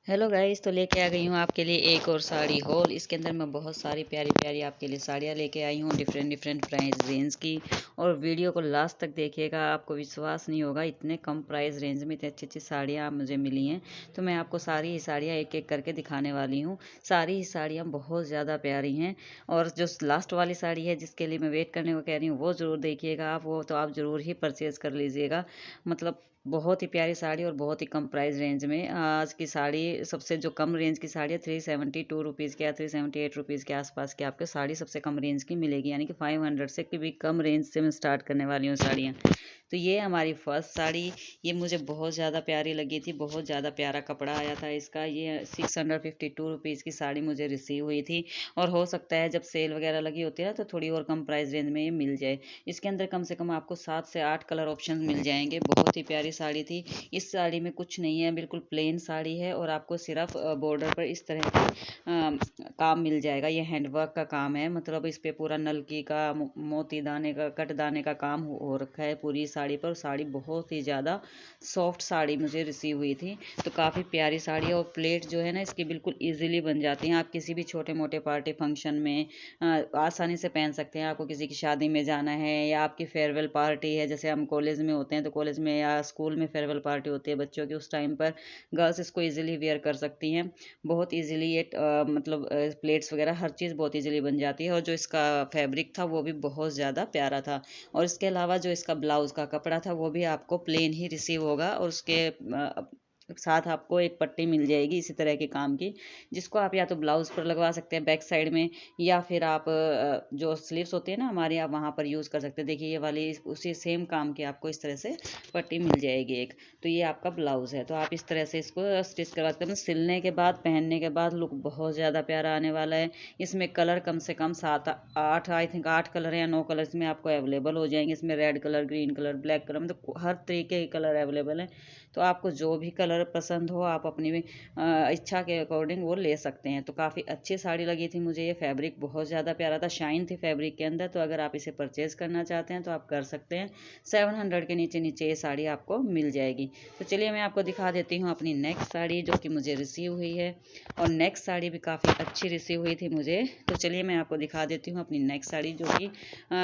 Hello guys, तो लेके आ गई हूँ आपके लिए एक और साड़ी हॉल। इसके अंदर मैं बहुत सारी प्यारी प्यारी आपके लिए साड़ियाँ लेके आई हूँ डिफरेंट डिफरेंट प्राइस रेंज की। और वीडियो को लास्ट तक देखिएगा, आपको विश्वास नहीं होगा इतने कम प्राइस रेंज में इतनी अच्छी अच्छी साड़ियाँ मुझे मिली हैं। तो मैं आपको सारी ही साड़ियाँ एक एक करके दिखाने वाली हूँ। सारी ही साड़ियाँ बहुत ज़्यादा प्यारी हैं। और जो लास्ट वाली साड़ी है जिसके लिए मैं वेट करने को कह रही हूँ वो ज़रूर देखिएगा आप, वो तो आप ज़रूर ही परचेज़ कर लीजिएगा। मतलब बहुत ही प्यारी साड़ी और बहुत ही कम प्राइस रेंज में। आज की साड़ी सबसे जो कम रेंज की साड़ी है 372 रुपीज़ की या 378 रुपीज़ के आसपास की आपको साड़ी सबसे कम रेंज की मिलेगी, यानी कि 500 से भी कम रेंज से मैं स्टार्ट करने वाली हूँ साड़ियाँ। तो ये हमारी फर्स्ट साड़ी, ये मुझे बहुत ज़्यादा प्यारी लगी थी, बहुत ज़्यादा प्यारा कपड़ा आया था इसका। ये 652 रुपीज़ की साड़ी मुझे रिसीव हुई थी। और हो सकता है जब सेल वगैरह लगी होती है ना तो थोड़ी और कम प्राइस रेंज में ये मिल जाए। इसके अंदर कम से कम आपको 7 से 8 कलर ऑप्शन मिल जाएंगे। बहुत ही प्यारी साड़ी थी। इस साड़ी में कुछ नहीं है, बिल्कुल प्लेन साड़ी है और आपको सिर्फ बॉर्डर पर इस तरह की काम मिल जाएगा। ये हैंडवर्क का काम है, मतलब इस पे पूरा नलकी का मोती दाने का कट दाने का काम हो रखा है पूरी साड़ी पर। साड़ी बहुत ही ज़्यादा सॉफ्ट साड़ी मुझे रिसीव हुई थी। तो काफ़ी प्यारी साड़ी है। और प्लेट जो है ना इसकी बिल्कुल इजीली बन जाती हैं। आप किसी भी छोटे मोटे पार्टी फंक्शन में आसानी से पहन सकते हैं। आपको किसी की शादी में जाना है या आपकी फेयरवेल पार्टी है, जैसे हम कॉलेज में होते हैं तो कॉलेज में या स्कूल में फेयरवेल पार्टी होती है बच्चों की, उस टाइम पर गर्ल्स इसको इजीली वेयर कर सकती हैं। बहुत इजीली ये मतलब प्लेट्स वगैरह हर चीज़ बहुत इजीली बन जाती है। और जो इसका फैब्रिक था वो भी बहुत ज़्यादा प्यारा था। और इसके अलावा जो इसका ब्लाउज़ का कपड़ा था वो भी आपको प्लेन ही रिसीव होगा। और उसके साथ आपको एक पट्टी मिल जाएगी इसी तरह के काम की, जिसको आप या तो ब्लाउज़ पर लगवा सकते हैं बैक साइड में, या फिर आप जो स्लीव्स होती है ना हमारी, आप वहाँ पर यूज़ कर सकते हैं। देखिए ये वाली उसी सेम काम की आपको इस तरह से पट्टी मिल जाएगी एक। तो ये आपका ब्लाउज़ है, तो आप इस तरह से इसको स्टिच करवा सकते हैं। सिलने के बाद पहनने के बाद लुक बहुत ज़्यादा प्यारा आने वाला है। इसमें कलर कम से कम 7 8 आई थिंक 8 कलर या 9 कलर इसमें आपको अवेलेबल हो जाएंगे। इसमें red colour, green colour, black colour, मतलब हर तरीके के कलर अवेलेबल हैं। तो आपको जो भी कलर पसंद हो आप अपनी इच्छा के अकॉर्डिंग वो ले सकते हैं। तो काफ़ी अच्छी साड़ी लगी थी मुझे। ये फैब्रिक बहुत ज़्यादा प्यारा था, शाइन थी फैब्रिक के अंदर। तो अगर आप इसे परचेज़ करना चाहते हैं तो आप कर सकते हैं। 700 के नीचे नीचे ये साड़ी आपको मिल जाएगी। तो चलिए मैं आपको दिखा देती हूँ अपनी नेक्स्ट साड़ी जो कि मुझे रिसीव हुई है। और नेक्स्ट साड़ी भी काफ़ी अच्छी रिसीव हुई थी मुझे। तो चलिए मैं आपको दिखा देती हूँ अपनी नेक्स्ट साड़ी जो कि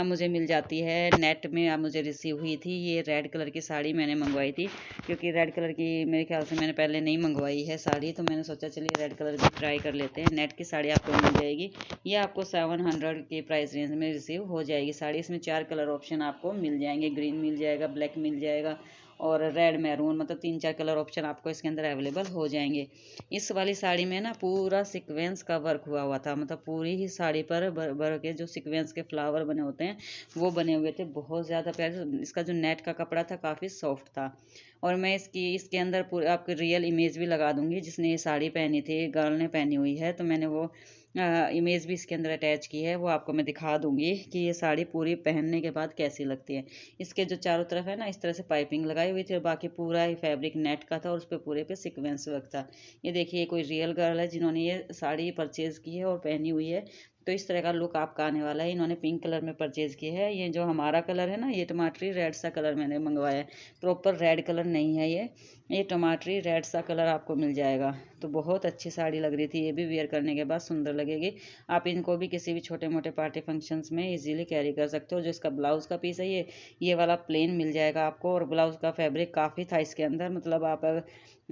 मुझे मिल जाती है नेट में। मुझे रिसीव हुई थी। ये रेड कलर की साड़ी मैंने मंगवाई थी, क्योंकि रेड कलर की मेरे ख्याल से मैंने पहले नहीं मंगवाई है साड़ी। तो मैंने सोचा चलिए रेड कलर की ट्राई कर लेते हैं। नेट की साड़ी आपको मिल जाएगी। ये आपको 700 के प्राइस रेंज में रिसीव हो जाएगी साड़ी। इसमें 4 कलर ऑप्शन आपको मिल जाएंगे, ग्रीन मिल जाएगा, ब्लैक मिल जाएगा और रेड मैरून, मतलब 3 4 कलर ऑप्शन आपको इसके अंदर अवेलेबल हो जाएंगे। इस वाली साड़ी में ना पूरा सीक्वेंस का वर्क हुआ हुआ था, मतलब पूरी ही साड़ी पर भर भर के जो सीक्वेंस के फ्लावर बने होते हैं वो बने हुए थे। बहुत ज़्यादा प्यारे। इसका जो नेट का कपड़ा था काफ़ी सॉफ्ट था। और मैं इसके अंदर पूरे आपको रियल इमेज भी लगा दूंगी, जिसने ये साड़ी पहनी थी गर्ल ने पहनी हुई है, तो मैंने वो इमेज भी इसके अंदर अटैच की है। वो आपको मैं दिखा दूंगी कि ये साड़ी पूरी पहनने के बाद कैसी लगती है। इसके जो चारों तरफ है ना इस तरह से पाइपिंग लगाई हुई थी और बाकी पूरा ही फैब्रिक नेट का था और उस पर पूरे पे सीक्वेंस वर्क था। ये देखिए कोई रियल गर्ल है जिन्होंने ये साड़ी परचेज की है और पहनी हुई है। तो इस तरह का लुक आपका आने वाला है। इन्होंने पिंक कलर में परचेज की है। ये जो हमारा कलर है ना, ये टमाटरी रेड सा कलर मैंने मंगवाया है। प्रॉपर रेड कलर नहीं है ये टमाटरी रेड सा कलर आपको मिल जाएगा। तो बहुत अच्छी साड़ी लग रही थी। ये भी वेयर करने के बाद सुंदर लगेगी। आप इनको भी किसी भी छोटे मोटे पार्टी फंक्शंस में इजीली कैरी कर सकते हो। जो इसका ब्लाउज़ का पीस है ये वाला प्लेन मिल जाएगा आपको। और ब्लाउज़ का फैब्रिक काफ़ी था इसके अंदर, मतलब आप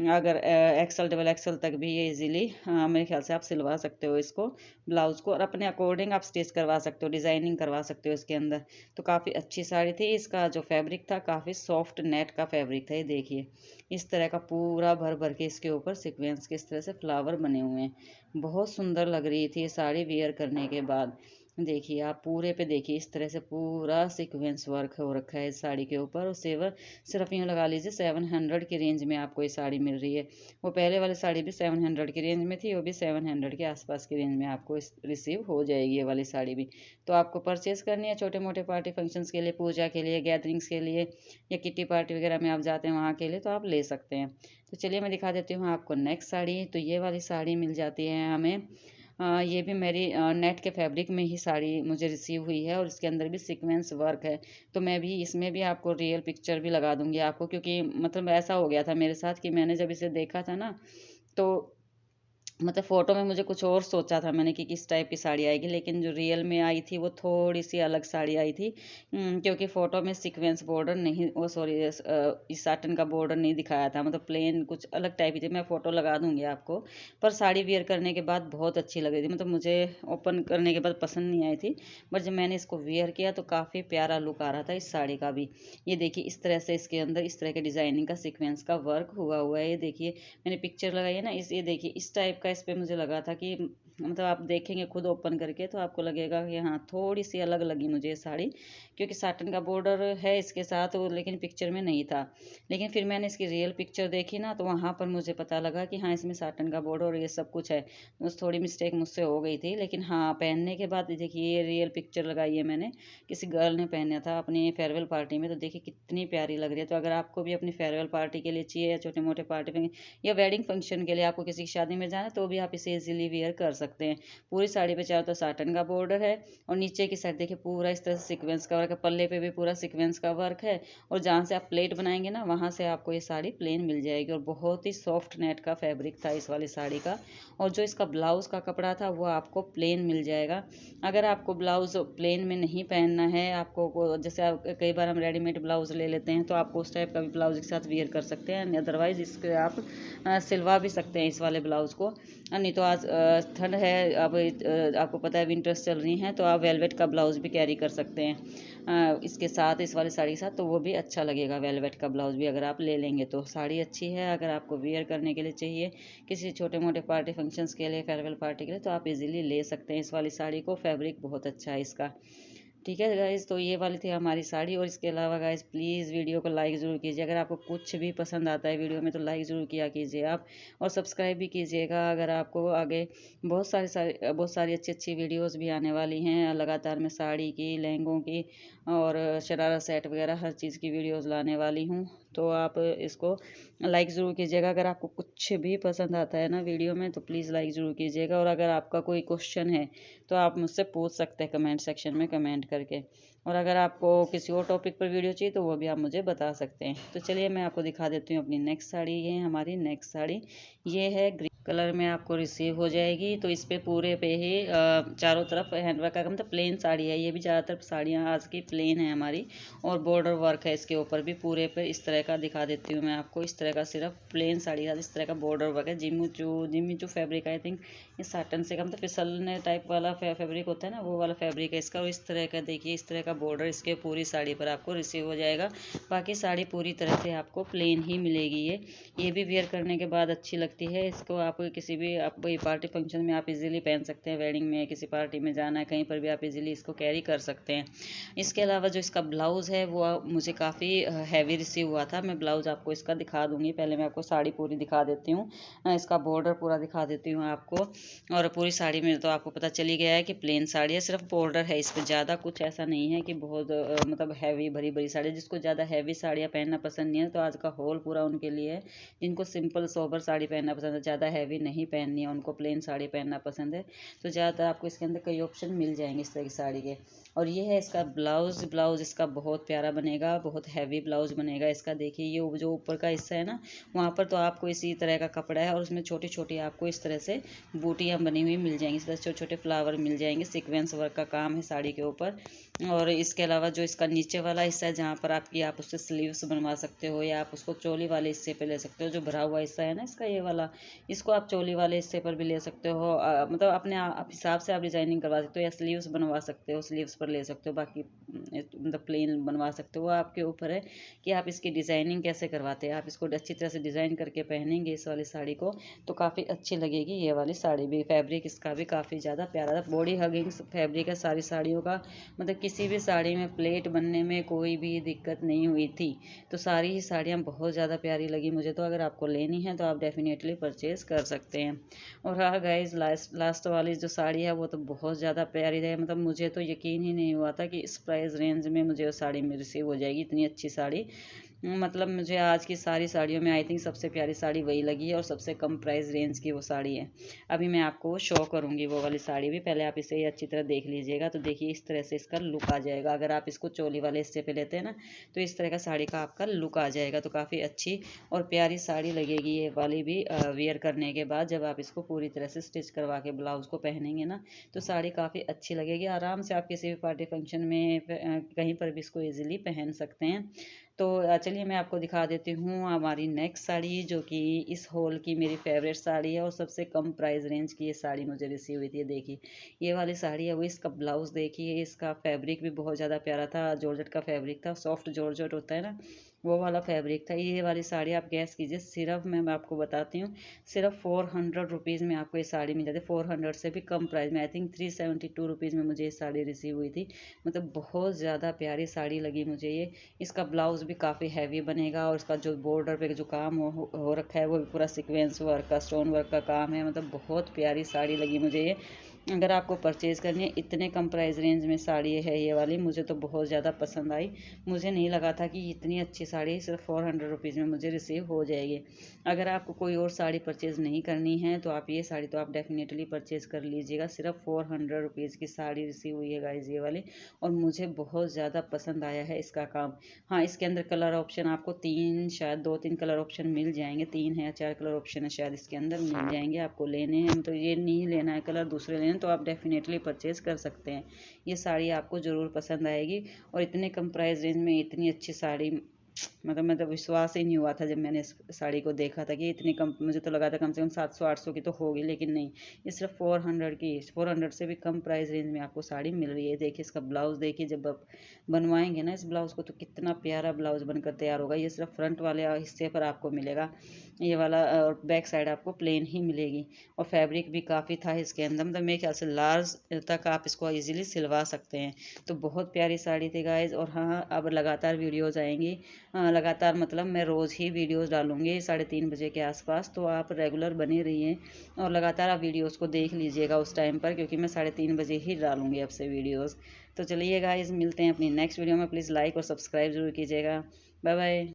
अगर एक्सल डबल एक्सल तक भी ये इजीली मेरे ख्याल से आप सिलवा सकते हो इसको ब्लाउज़ को, और अपने अकॉर्डिंग आप स्टिच करवा सकते हो, डिज़ाइनिंग करवा सकते हो इसके अंदर। तो काफ़ी अच्छी साड़ी थी। इसका जो फैब्रिक था काफ़ी सॉफ्ट नेट का फैब्रिक था। ये देखिए इस तरह का पूरा भर भर के इसके ऊपर सीक्वेंस के इस तरह से फ्लावर बने हुए हैं। बहुत सुंदर लग रही थी ये साड़ी वेयर करने के बाद। देखिए आप पूरे पे देखिए इस तरह से पूरा सीक्वेंस वर्क हो रखा है इस साड़ी के ऊपर। और सेवर सिर्फ यूँ लगा लीजिए 700 की रेंज में आपको ये साड़ी मिल रही है। वो पहले वाली साड़ी भी 700 की रेंज में थी, वो भी 700 के आसपास की रेंज में आपको रिसीव हो जाएगी ये वाली साड़ी भी। तो आपको परचेज़ करनी है छोटे मोटे पार्टी फंक्शंस के लिए, पूजा के लिए, गैदरिंग्स के लिए, या किटी पार्टी वगैरह में आप जाते हैं वहाँ के लिए, तो आप ले सकते हैं। तो चलिए मैं दिखा देती हूँ आपको नेक्स्ट साड़ी। तो ये वाली साड़ी मिल जाती है हमें ये भी मेरी नेट के फैब्रिक में ही साड़ी मुझे रिसीव हुई है और इसके अंदर भी सीक्वेंस वर्क है। तो मैं भी इसमें भी आपको रियल पिक्चर भी लगा दूंगी आपको, क्योंकि मतलब ऐसा हो गया था मेरे साथ कि मैंने जब इसे देखा था ना तो मतलब फ़ोटो में मुझे कुछ और सोचा था मैंने कि किस टाइप की साड़ी आएगी, लेकिन जो रियल में आई थी वो थोड़ी सी अलग साड़ी आई थी। क्योंकि फ़ोटो में सीक्वेंस बॉर्डर नहीं, वो सॉरी, इस साटन का बॉर्डर नहीं दिखाया था, मतलब प्लेन कुछ अलग टाइप की थी। मैं फ़ोटो लगा दूंगी आपको। पर साड़ी वियर करने के बाद बहुत अच्छी लग रही थी, मतलब मुझे ओपन करने के बाद पसंद नहीं आई थी। बट जब मैंने इसको वियर किया तो काफ़ी प्यारा लुक आ रहा था इस साड़ी का भी। ये देखिए इस तरह से इसके अंदर इस तरह के डिज़ाइनिंग का सीक्वेंस का वर्क हुआ हुआ है। ये देखिए मैंने पिक्चर लगाई है ना, इस ये देखिए इस टाइप का इस पे मुझे लगा था कि मतलब आप देखेंगे खुद ओपन करके तो आपको लगेगा कि हाँ थोड़ी सी अलग लगी मुझे ये साड़ी, क्योंकि साटन का बॉर्डर है इसके साथ लेकिन पिक्चर में नहीं था। लेकिन फिर मैंने इसकी रियल पिक्चर देखी ना, तो वहाँ पर मुझे पता लगा कि हाँ इसमें साटन का बॉर्डर और ये सब कुछ है। बस थोड़ी मिस्टेक मुझसे हो गई थी, लेकिन हाँ पहनने के बाद देखिए ये रियल पिक्चर लगाई है मैंने, किसी गर्ल ने पहना था अपनी फेयरवेल पार्टी में, तो देखिए कितनी प्यारी लग रही है। तो अगर आपको भी अपनी फेयरवेल पार्टी के लिए चाहिए या छोटे मोटे पार्टी में या वेडिंग फंक्शन के लिए आपको किसी की शादी में जाना है, तो भी आप इसे इजीली वेयर कर सकते हैं। पूरी साड़ी पे चारों तरफ साटन का बॉर्डर है और नीचे की साइड देखिए पूरा इस तरह से सीक्वेंस का वर्क है, पल्ले पे भी पूरा सीक्वेंस का वर्क है। और जहाँ से आप प्लेट बनाएंगे ना वहाँ से आपको ये साड़ी प्लेन मिल जाएगी। और बहुत ही सॉफ्ट नेट का फैब्रिक था इस वाली साड़ी का। और जो इसका ब्लाउज का कपड़ा था वो आपको प्लेन मिल जाएगा। अगर आपको ब्लाउज प्लेन में नहीं पहनना है, आपको जैसे आप कई बार हम रेडीमेड ब्लाउज ले लेते हैं, तो आपको उस टाइप का भी ब्लाउज के साथ वियर कर सकते हैं। अदरवाइज इसके आप सिलवा भी सकते हैं इस वाले ब्लाउज़ को। नहीं तो आज ठंड है, अब आपको पता है विंटर्स चल रही हैं, तो आप वेलवेट का ब्लाउज़ भी कैरी कर सकते हैं इसके साथ, इस वाली साड़ी के साथ, तो वो भी अच्छा लगेगा। वेलवेट का ब्लाउज़ भी अगर आप ले लेंगे तो साड़ी अच्छी है। अगर आपको वियर करने के लिए चाहिए किसी छोटे मोटे पार्टी फंक्शंस के लिए, फेयरवेल पार्टी के लिए, तो आप इजीली ले सकते हैं इस वाली साड़ी को। फैब्रिक बहुत अच्छा है इसका। ठीक है गाइज़, तो ये वाली थी हमारी साड़ी। और इसके अलावा गाइज़ प्लीज़ वीडियो को लाइक ज़रूर कीजिए। अगर आपको कुछ भी पसंद आता है वीडियो में तो लाइक ज़रूर किया कीजिए आप। और सब्सक्राइब भी कीजिएगा। अगर आपको आगे बहुत सारी अच्छी अच्छी वीडियोस भी आने वाली हैं लगातार। मैं साड़ी की, लहंगों की और शरारा सेट वगैरह हर चीज़ की वीडियोस लाने वाली हूँ। तो आप इसको लाइक ज़रूर कीजिएगा। अगर आपको कुछ भी पसंद आता है ना वीडियो में तो प्लीज़ लाइक ज़रूर कीजिएगा। और अगर आपका कोई क्वेश्चन है तो आप मुझसे पूछ सकते हैं कमेंट सेक्शन में कमेंट करके। और अगर आपको किसी और टॉपिक पर वीडियो चाहिए तो वो भी आप मुझे बता सकते हैं। तो चलिए मैं आपको दिखा देती हूँ अपनी नेक्स्ट साड़ी। ये है हमारी नेक्स्ट साड़ी। ये है ग्रीन कलर में आपको रिसीव हो जाएगी। तो इस पे पूरे पे ही चारों तरफ हैंडवर्क का, मतलब प्लेन साड़ी है। ये भी ज़्यादातर साड़ियाँ आज की प्लेन है हमारी। और बॉर्डर वर्क है इसके ऊपर भी पूरे पे इस तरह का दिखा देती हूँ मैं आपको। इस तरह का सिर्फ प्लेन साड़ी है, इस तरह का बॉर्डर वर्क है। जिम्मीचू फैब्रिक, आई थिंक ये साटन से का मतलब फिसलने टाइप वाला फैब्रिक होता है ना, वो वाला फैब्रिक है इसका। और इस तरह का देखिए इस तरह का बॉर्डर इसके पूरी साड़ी पर आपको रिसीव हो जाएगा। बाकी साड़ी पूरी तरह से आपको प्लेन ही मिलेगी। ये भी वेयर करने के बाद अच्छी लगती है। इसको आप किसी भी आप कोई पार्टी फंक्शन में आप इजीली पहन सकते हैं। वेडिंग में, किसी पार्टी में जाना है, कहीं पर भी आप इजीली इसको कैरी कर सकते हैं। इसके अलावा जो इसका ब्लाउज़ है वो मुझे काफ़ी हैवी रिसीव हुआ था। मैं ब्लाउज़ आपको इसका दिखा दूँगी। पहले मैं आपको साड़ी पूरी दिखा देती हूँ, इसका बॉर्डर पूरा दिखा देती हूँ आपको। और पूरी साड़ी में तो आपको पता चली गया है कि प्लेन साड़ी है, सिर्फ बॉर्डर है इस पर। ज़्यादा कुछ ऐसा नहीं है कि बहुत मतलब हैवी भरी भरी साड़ी। जिसको ज़्यादा हैवी साड़ियाँ पहनना पसंद नहीं है तो आज का हॉल पूरा उनके लिए है। जिनको सिंपल सोबर साड़ी पहनना पसंद है, ज़्यादा हैवी नहीं पहननी है, उनको प्लेन साड़ी पहनना पसंद है, तो ज़्यादातर आपको इसके अंदर कई ऑप्शन मिल जाएंगे इस तरह की साड़ी के। और ये है इसका ब्लाउज़ इसका बहुत प्यारा बनेगा, बहुत हैवी ब्लाउज़ बनेगा इसका। देखिए ये जो ऊपर का हिस्सा है ना, वहाँ पर तो आपको इसी तरह का कपड़ा है और उसमें छोटी छोटी आपको इस तरह से बूटियाँ बनी हुई मिल जाएंगी। इस तरह छोटे छोटे फ्लावर मिल जाएंगे। सीक्वेंस वर्क का काम है साड़ी के ऊपर। और इसके अलावा जो इसका नीचे वाला हिस्सा है जहाँ पर आप उससे स्लीव्स बनवा सकते हो, या आप उसको चोली वाले हिस्से पे ले सकते हो। जो भरा हुआ हिस्सा है ना इसका, ये वाला, इसको आप चोली वाले हिस्से पर भी ले सकते हो। मतलब अपने हिसाब से आप डिजाइनिंग करवा सकते हो, या स्लीव्स बनवा सकते हो, स्लीव्स पर ले सकते हो। बाकी मतलब प्लेन बनवा सकते हो, वो आपके ऊपर है कि आप इसकी डिज़ाइनिंग कैसे करवाते हैं। आप इसको अच्छी तरह से डिज़ाइन करके पहनेंगे इस वाली साड़ी को तो काफ़ी अच्छी लगेगी ये वाली साड़ी भी। फैब्रिक इसका भी काफ़ी ज़्यादा प्यारा था, बॉडी हगिंग फैब्रिक है सारी साड़ियों का। मतलब किसी भी साड़ी में प्लेट बनने में कोई भी दिक्कत नहीं हुई थी। तो सारी ही साड़ियाँ बहुत ज़्यादा प्यारी लगी मुझे। तो अगर आपको लेनी है तो आप डेफिनेटली परचेज़ कर सकते हैं। और हाँ गाइज, लास्ट वाली जो साड़ी है वो तो बहुत ज़्यादा प्यारी है। मतलब मुझे तो यकीन ही नहीं हुआ था कि इस प्राइस रेंज में मुझे वो साड़ी में रिसीव हो जाएगी, इतनी अच्छी साड़ी। मतलब मुझे आज की सारी साड़ियों में आई थिंक सबसे प्यारी साड़ी वही लगी है और सबसे कम प्राइस रेंज की वो साड़ी है। अभी मैं आपको शो करूँगी वो वाली साड़ी भी, पहले आप इसे अच्छी तरह देख लीजिएगा। तो देखिए इस तरह से इसका लुक आ जाएगा। अगर आप इसको चोली वाले हिस्से पे लेते हैं ना, तो इस तरह का साड़ी का आपका लुक आ जाएगा। तो काफ़ी अच्छी और प्यारी साड़ी लगेगी ये वाली भी वियर करने के बाद। जब आप इसको पूरी तरह से स्टिच करवा के ब्लाउज को पहनेंगे ना, तो साड़ी काफ़ी अच्छी लगेगी। आराम से आप किसी भी पार्टी फंक्शन में कहीं पर भी इसको ईजिली पहन सकते हैं। तो चलिए मैं आपको दिखा देती हूँ हमारी नेक्स्ट साड़ी, जो कि इस हॉल की मेरी फेवरेट साड़ी है और सबसे कम प्राइस रेंज की ये साड़ी मुझे रिसीव हुई थी। देखिए ये वाली साड़ी है वो, इसका ब्लाउज देखिए, इसका फैब्रिक भी बहुत ज़्यादा प्यारा था। जॉर्जेट का फैब्रिक था, सॉफ्ट जॉर्जेट होता है ना, वो वाला फैब्रिक था। ये वाली साड़ी आप गैस कीजिए, सिर्फ मैं आपको बताती हूँ सिर्फ 400 रुपीज़ में आपको ये साड़ी मिल जाती है। 400 से भी कम प्राइस में, आई थिंक 372 रुपीज़ में मुझे ये साड़ी रिसीव हुई थी। मतलब बहुत ज़्यादा प्यारी साड़ी लगी मुझे ये। इसका ब्लाउज भी काफ़ी हैवी बनेगा और इसका जो बॉर्डर पे जो काम हो रखा है वो भी पूरा सीक्वेंस वर्क का, स्टोन वर्क का काम है। मतलब बहुत प्यारी साड़ी लगी मुझे ये। अगर आपको परचेज़ करनी है, इतने कम प्राइस रेंज में साड़ी है ये वाली, मुझे तो बहुत ज़्यादा पसंद आई। मुझे नहीं लगा था कि इतनी अच्छी साड़ी सिर्फ 400 रुपीज़ में मुझे रिसीव हो जाएगी। अगर आपको कोई और साड़ी परचेज़ नहीं करनी है तो आप ये साड़ी तो आप डेफिनेटली परचेज़ कर लीजिएगा। सिर्फ 400 रुपीज़ की साड़ी रिसीव हुई है गाइज़ ये वाली, और मुझे बहुत ज़्यादा पसंद आया है इसका काम। हाँ, इसके अंदर कलर ऑप्शन आपको शायद 2-3 कलर ऑप्शन मिल जाएंगे। 3 है या 4 कलर ऑप्शन है शायद इसके अंदर मिल जाएंगे। आपको लेने हैं तो ये नहीं लेना है कलर, दूसरे लेने तो आप डेफिनेटली परचेज़ कर सकते हैं। ये साड़ी आपको ज़रूर पसंद आएगी। और इतने कम प्राइस रेंज में इतनी अच्छी साड़ी, मतलब विश्वास ही नहीं हुआ था जब मैंने इस साड़ी को देखा था कि इतनी कम। मुझे तो लगा था कम से कम 700-800 की तो होगी, लेकिन नहीं, ये सिर्फ 400 की, 400 से भी कम प्राइस रेंज में आपको साड़ी मिल रही है। देखिए इसका ब्लाउज़ देखिए, जब आप बनवाएंगे ना इस ब्लाउज़ को तो कितना प्यारा ब्लाउज़ बनकर तैयार होगा। ये सिर्फ फ्रंट वाले हिस्से पर आपको मिलेगा ये वाला, और बैक साइड आपको प्लेन ही मिलेगी। और फैब्रिक भी काफ़ी था इसके अंदर, मतलब मेरे ख्याल से लार्ज तक आप इसको ईजिली सिलवा सकते हैं। तो बहुत प्यारी साड़ी थी गाइज़। और हाँ, अब लगातार वीडियोज़ आएंगी, लगातार मतलब मैं रोज़ ही वीडियोज़ डालूँगी 3:30 बजे के आसपास। तो आप रेगुलर बने रहिए और लगातार आप वीडियोज़ को देख लीजिएगा उस टाइम पर, क्योंकि मैं 3:30 बजे ही डालूँगी अब से वीडियोज़। तो चलिए गाइज़, मिलते हैं अपनी नेक्स्ट वीडियो में। प्लीज़ लाइक और सब्सक्राइब ज़रूर कीजिएगा। Bye bye.